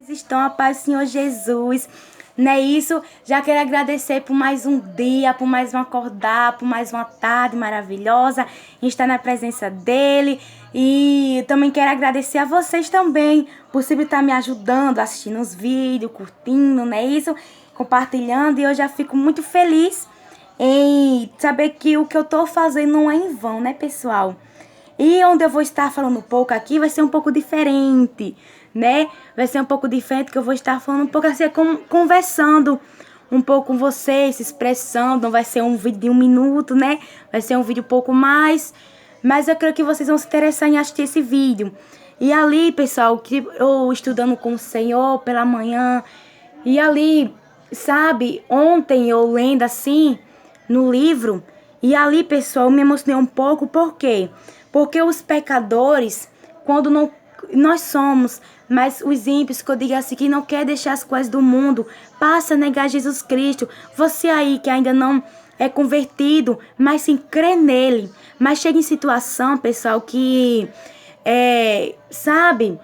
Estão a paz do Senhor Jesus, não é isso? Já quero agradecer por mais um dia, por mais um acordar, por mais uma tarde maravilhosa, estar na presença dele. E também quero agradecer a vocês também, por sempre estar me ajudando, assistindo os vídeos, curtindo, não é isso? Compartilhando, e eu já fico muito feliz em saber que o que eu estou fazendo não é em vão, né, pessoal? E onde eu vou estar falando um pouco aqui vai ser um pouco diferente, né? Vai ser um pouco diferente, que eu vou estar falando um pouco assim, conversando um pouco com vocês, se expressando. Não vai ser um vídeo de 1 minuto, né? Vai ser um vídeo um pouco mais. Mas eu creio que vocês vão se interessar em assistir esse vídeo. E ali, pessoal, que eu estudando com o Senhor pela manhã. E ali, sabe, ontem eu lendo assim, no livro. E ali, pessoal, eu me emocionei um pouco. Por quê? Porque os pecadores, quando não nós somos, mas os ímpios, que eu digo assim, que não quer deixar as coisas do mundo, passa a negar Jesus Cristo. Você aí que ainda não é convertido, mas sim crê nele. Mas chega em situação, pessoal, que sabe,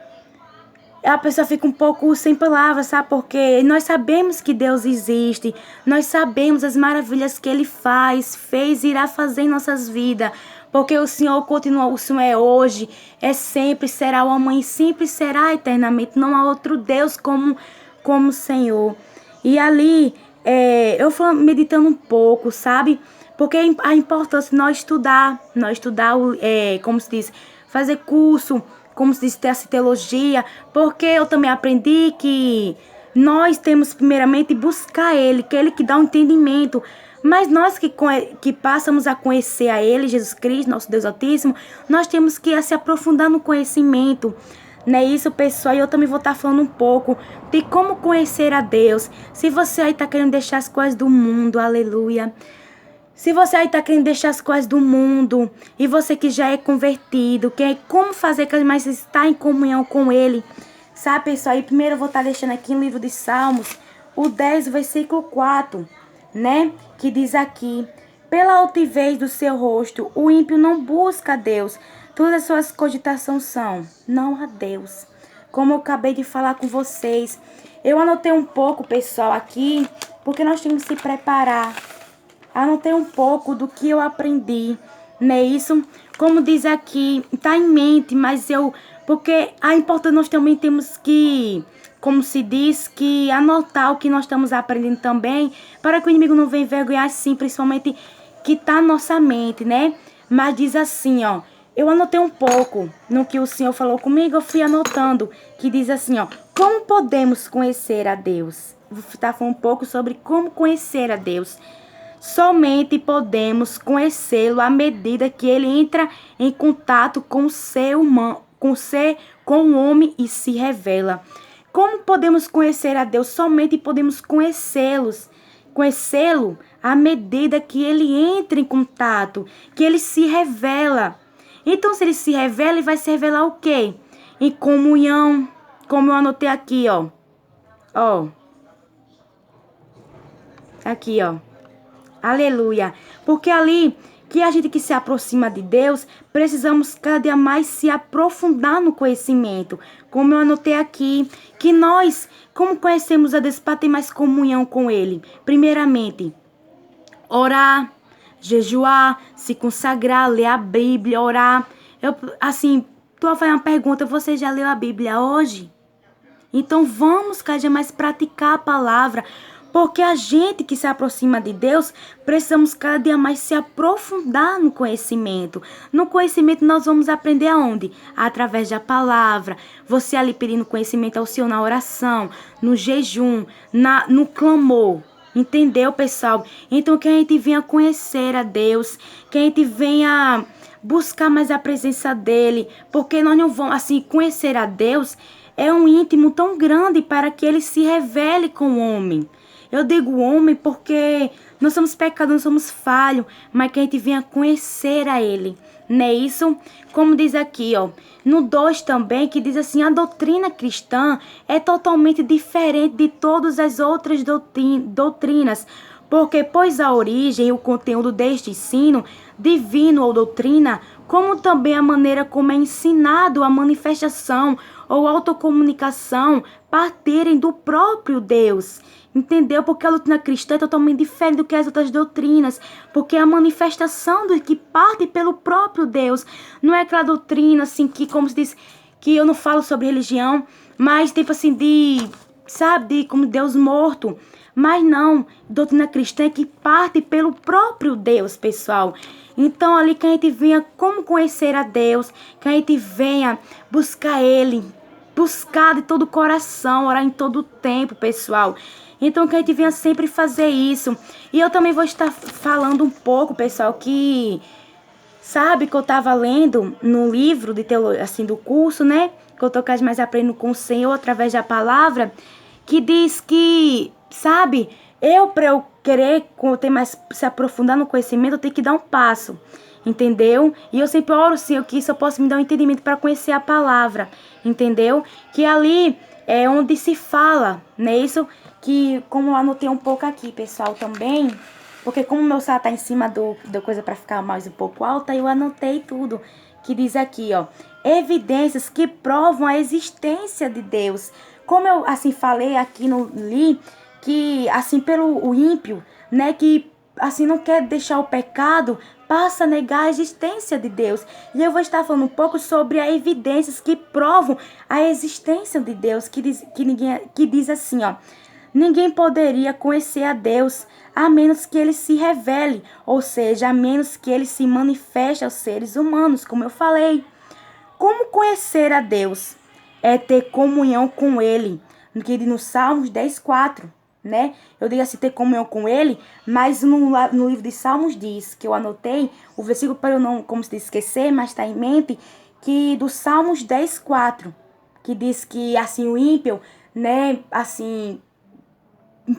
a pessoa fica um pouco sem palavras, sabe? Porque nós sabemos que Deus existe, nós sabemos as maravilhas que Ele fez e irá fazer em nossas vidas. Porque o Senhor continua, o Senhor é hoje, é sempre, será o amanhã, sempre será eternamente. Não há outro Deus como o Senhor. E ali, eu fui meditando um pouco, sabe? Porque a importância de nós estudar, como se diz, fazer curso, como se diz, ter essa teologia. Porque eu também aprendi que nós temos primeiramente buscar Ele, que Ele que dá um entendimento. Mas nós que passamos a conhecer a Ele, Jesus Cristo, nosso Deus Altíssimo, nós temos que se aprofundar no conhecimento. Não é isso, pessoal? E eu também vou estar falando um pouco de como conhecer a Deus. Se você aí está querendo deixar as coisas do mundo, aleluia. Se você aí está querendo deixar as coisas do mundo, e você que já é convertido, como fazer que mais está em comunhão com Ele. Sabe, pessoal? E primeiro eu vou estar deixando aqui no livro de Salmos, o 10, versículo 4. Né? Que diz aqui: pela altivez do seu rosto, o ímpio não busca a Deus. Todas as suas cogitações são: não há Deus. Como eu acabei de falar com vocês, eu anotei um pouco, pessoal, aqui, porque nós temos que se preparar. Anotei um pouco do que eu aprendi, não é isso? Como diz aqui, tá em mente, mas porque a importância nós também temos que, como se diz, que anotar o que nós estamos aprendendo também, para que o inimigo não venha envergonhar, sim, principalmente que tá na nossa mente, né? Mas diz assim, ó, eu anotei um pouco no que o Senhor falou comigo, eu fui anotando, que diz assim, ó, como podemos conhecer a Deus? Vou estar falando um pouco sobre como conhecer a Deus. Somente podemos conhecê-lo à medida que ele entra em contato com o ser humano, com o homem e se revela. Como podemos conhecer a Deus? Somente podemos conhecê-lo à medida que ele entra em contato, que ele se revela. Então, se ele se revela, ele vai se revelar o quê? Em comunhão, como eu anotei aqui, ó. Ó. Aqui, ó. Aleluia. Porque ali, que a gente que se aproxima de Deus, precisamos cada dia mais se aprofundar no conhecimento. Como eu anotei aqui, que nós, como conhecemos a Deus para ter mais comunhão com Ele? Primeiramente, orar, jejuar, se consagrar, ler a Bíblia, orar. Tu vai fazer uma pergunta: você já leu a Bíblia hoje? Então vamos cada dia mais praticar a palavra. Porque a gente que se aproxima de Deus, precisamos cada dia mais se aprofundar no conhecimento. No conhecimento nós vamos aprender aonde? Através da palavra. Você ali pedindo conhecimento ao Senhor na oração, no jejum, no clamor. Entendeu, pessoal? Então que a gente venha conhecer a Deus, que a gente venha buscar mais a presença dEle. Porque nós não vamos, assim, conhecer a Deus é um íntimo tão grande para que Ele se revele com o homem. Eu digo homem porque nós somos pecadores, nós somos falhos, mas que a gente venha conhecer a Ele, não é isso? Como diz aqui, ó, no 2 também, que diz assim: a doutrina cristã é totalmente diferente de todas as outras doutrinas, porque pois a origem e o conteúdo deste ensino divino ou doutrina como também a maneira como é ensinado a manifestação ou autocomunicação partirem do próprio Deus. Entendeu? Porque a doutrina cristã é totalmente diferente do que as outras doutrinas. Porque a manifestação do que parte pelo próprio Deus. Não é aquela doutrina assim que, como se diz, que eu não falo sobre religião, mas tipo assim, sabe, como Deus morto. Mas não, doutrina cristã é que parte pelo próprio Deus, pessoal. Então ali que a gente venha como conhecer a Deus, que a gente venha buscar Ele, buscar de todo o coração, orar em todo o tempo, pessoal. Então que a gente venha sempre fazer isso. E eu também vou estar falando um pouco, pessoal, que sabe que eu estava lendo no livro de teologia, assim, do curso, né? Que eu tô cada vez mais aprendendo com o Senhor através da palavra, que diz que, sabe, para eu querer ter mais, se aprofundar no conhecimento, eu tenho que dar um passo, entendeu? E eu sempre oro, Senhor, que isso eu possa me dar um entendimento para conhecer a palavra, entendeu? Que ali é onde se fala, né? Isso que, como eu anotei um pouco aqui, pessoal, também, porque como o meu celular tá em cima do coisa para ficar mais um pouco alta, eu anotei tudo, que diz aqui, ó, evidências que provam a existência de Deus. Como eu, assim, falei aqui no li, que, assim, pelo o ímpio, né, que, assim, não quer deixar o pecado, passa a negar a existência de Deus. E eu vou estar falando um pouco sobre as evidências que provam a existência de Deus, que diz assim, ó, ninguém poderia conhecer a Deus a menos que ele se revele, ou seja, a menos que ele se manifeste aos seres humanos, como eu falei. Como conhecer a Deus? É ter comunhão com Ele, que no Salmos 10:4, né? Eu digo assim, ter comunhão com Ele, mas no livro de Salmos diz, que eu anotei, o versículo para eu não, como se diz, esquecer, mas está em mente, que do Salmos 10:4, que diz que, assim, o ímpio, né, assim,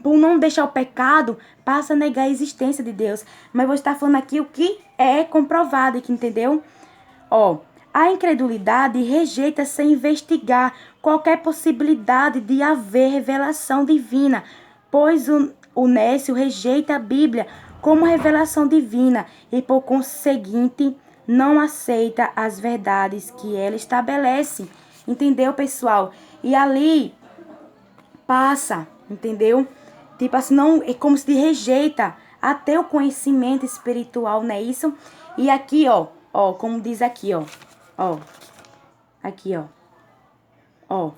por não deixar o pecado, passa a negar a existência de Deus. Mas vou estar falando aqui o que é comprovado, que entendeu? Ó, a incredulidade rejeita sem investigar qualquer possibilidade de haver revelação divina, pois o nécio rejeita a Bíblia como revelação divina e, por conseguinte, não aceita as verdades que ela estabelece. Entendeu, pessoal? E ali passa, entendeu? Tipo assim, não, é como se rejeita até o conhecimento espiritual, não é isso? E aqui, ó, como diz aqui, ó, aqui, ó.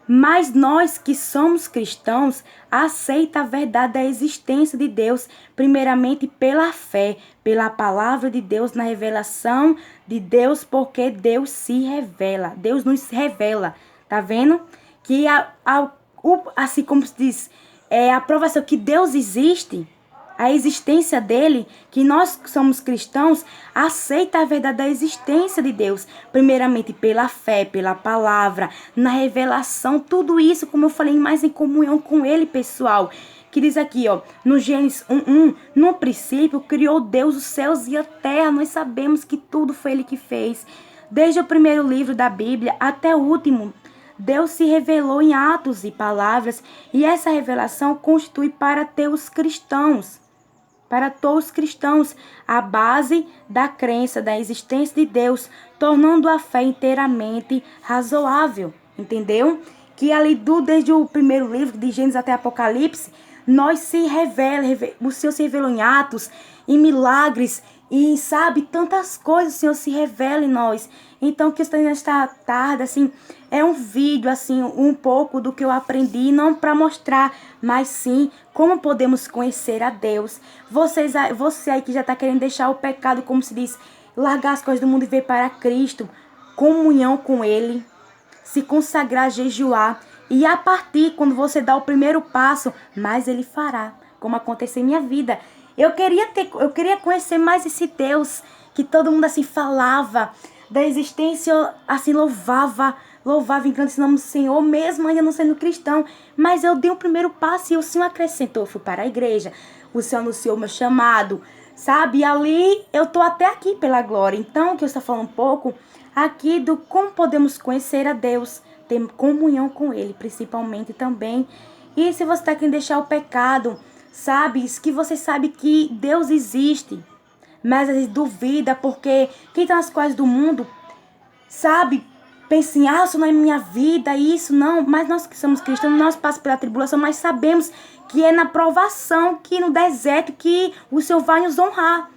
Mas nós que somos cristãos, aceita a verdade da existência de Deus, primeiramente pela fé, pela palavra de Deus, na revelação de Deus, porque Deus se revela, Deus nos revela, tá vendo? Que assim como se diz, a provação que Deus existe, a existência dele, que nós que somos cristãos, aceita a verdade da existência de Deus, primeiramente pela fé, pela palavra, na revelação, tudo isso, como eu falei, mais em comunhão com ele, pessoal. Que diz aqui, ó, no Gênesis 1:1, no princípio criou Deus os céus e a terra, nós sabemos que tudo foi ele que fez. Desde o primeiro livro da Bíblia até o último, Deus se revelou em atos e palavras, e essa revelação constitui para todos os cristãos, a base da crença da existência de Deus, tornando a fé inteiramente razoável, entendeu? Que ali desde o primeiro livro, de Gênesis até Apocalipse, o Senhor se revelou em atos, em milagres, e sabe, tantas coisas o Senhor se revela em nós. Então, que esta tarde, assim, é um vídeo, assim, um pouco do que eu aprendi, não para mostrar, mas sim como podemos conhecer a Deus. Você aí que já está querendo deixar o pecado, como se diz, largar as coisas do mundo e vir para Cristo, comunhão com Ele, se consagrar, jejuar, e a partir, quando você dá o primeiro passo, mais Ele fará, como aconteceu em minha vida. Eu queria conhecer mais esse Deus que todo mundo assim falava da existência, assim louvava em grande nome do Senhor, mesmo ainda não sendo cristão. Mas eu dei o primeiro passo e o Senhor acrescentou, eu fui para a igreja, o Senhor anunciou meu chamado, sabe? E ali eu tô até aqui pela glória. Então, que eu estou falando um pouco aqui do como podemos conhecer a Deus, ter comunhão com Ele, principalmente também. E se você está querendo deixar o pecado, sabe, que você sabe que Deus existe. mas às vezes duvida, porque quem tá nas coisas do mundo, sabe, pensa assim, isso não é minha vida, isso não. Mas nós que somos cristãos, nós passamos pela tribulação, mas sabemos que é na provação, que no deserto, que o Senhor vai nos honrar,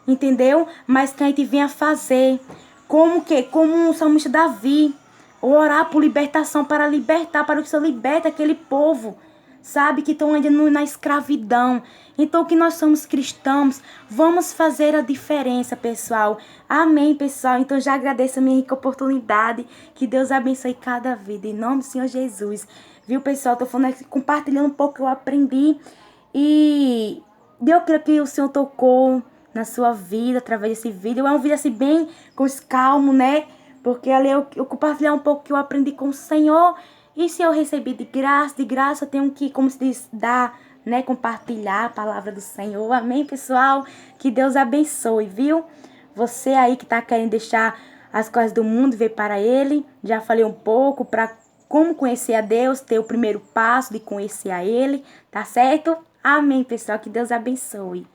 entendeu? Mas que a gente venha fazer, como o salmista Davi, orar por libertação, para libertar, para que o Senhor liberte aquele povo, sabe, que estão ainda na escravidão. Então, que nós somos cristãos, vamos fazer a diferença, pessoal. Amém, pessoal. Então, já agradeço a minha rica oportunidade. Que Deus abençoe cada vida, em nome do Senhor Jesus. Viu, pessoal? Tô falando aqui, compartilhando um pouco que eu aprendi. E eu creio que o Senhor tocou na sua vida através desse vídeo. É um vídeo assim bem calmo, né? Porque ali eu compartilhar um pouco que eu aprendi com o Senhor. E se eu recebi de graça eu tenho que, como se diz, dar, né? Compartilhar a palavra do Senhor. Amém, pessoal? Que Deus abençoe, viu? Você aí que tá querendo deixar as coisas do mundo ver para Ele. Já falei um pouco para como conhecer a Deus, ter o primeiro passo de conhecer a Ele, tá certo? Amém, pessoal. Que Deus abençoe.